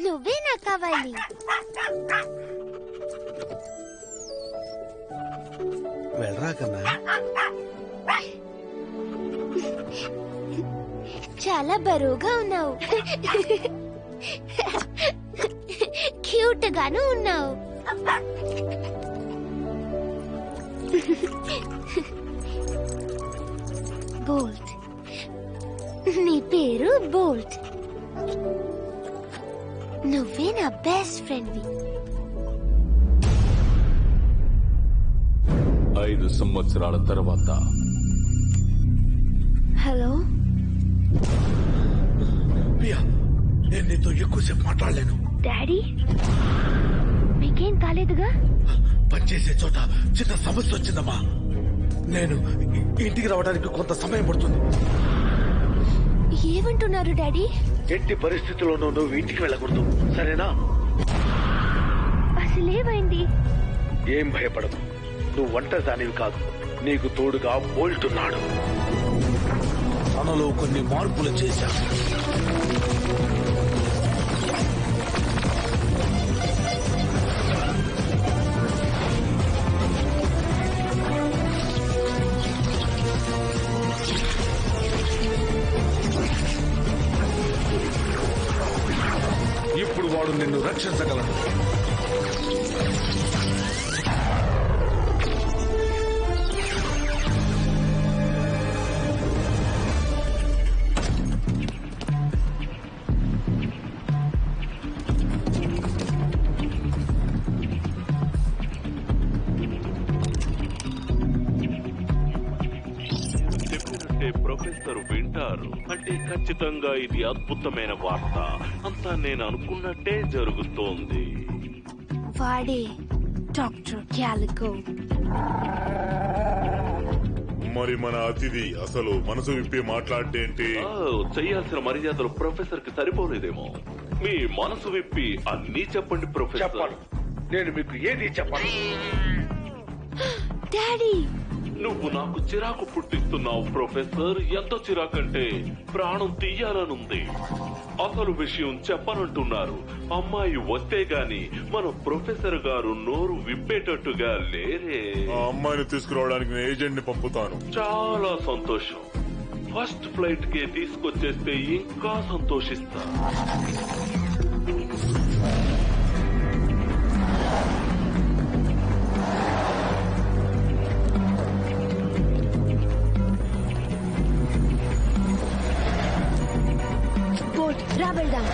నువ్వే నాకు కావాలి. వెళ్ళరా కన్నా. చాలా బరువుగా ఉన్నావు. క్యూట్ గాను ఉన్నావు. బోల్ట్. నీ పేరు బోల్ట్. నువ్వే నా బెస్ట్ ఫ్రెండ్వి. 5 సంవత్సరాల తర్వాత. హలో పియా, నేను నీతో ఎక్కువసేపు మాట్లాడలేను. డాడీ, మీకేం కాలేదుగా? పనిచేసే చోట చిన్న సమస్య వచ్చిందమ్మా. నేను ఇంటికి రావడానికి కొంత సమయం పడుతుంది. ఏమంటున్నారు డాడీ? ఎట్టి పరిస్థితుల్లోనూ నువ్వు ఇంటికి వెళ్ళకూడదు, సరేనా? అసలేమైంది? ఏం భయపడదు, నువ్వు ఒంటరి దానివి కాదు. నీకు తోడుగా బోల్ట్ ఉన్నాడు. తనలో కొన్ని మార్పులు చేశాను. ఇప్పుడు వాడు నిన్ను రక్షించగలడు. ప్రొఫెసర్ వింటారు అంటే ఖచ్చితంగా ఇది అద్భుతమైన వార్త. అంతా నేను అనుకున్నట్టే జరుగుతోంది. వాడే డాక్టర్ క్యాలికో. మరి మన అతిథి అసలు మనసు విప్పి మాట్లాడేంటి? చెయ్యాల్సిన మర్యాదలు ప్రొఫెసర్ కి సరిపోలేదేమో. మీ మనసు విప్పి అన్నీ చెప్పండి ప్రొఫెసర్. చెప్పాను, నేను మీకు ఏది చెప్పాను. డాడీ, నువ్వు నాకు చిరాకు పుట్టిస్తున్నావు ప్రొఫెసర్. ఎంత చిరాకంటే ప్రాణం తీయాలనుంది. అసలు విషయం చెప్పనంటున్నారు. అమ్మాయి వస్తే గాని మన ప్రొఫెసర్ గారు నోరు విప్పేటట్టుగా లేరే. ఆ అమ్మాయిని తీసుకురావడానికి నేను ఏజెంట్ ని పంపుతాను. చాలా సంతోషం. ఫస్ట్ ఫ్లైట్ కే తీసుకొచ్చేస్తే ఇంకా సంతోషిస్తా. రా వెళ్దాం.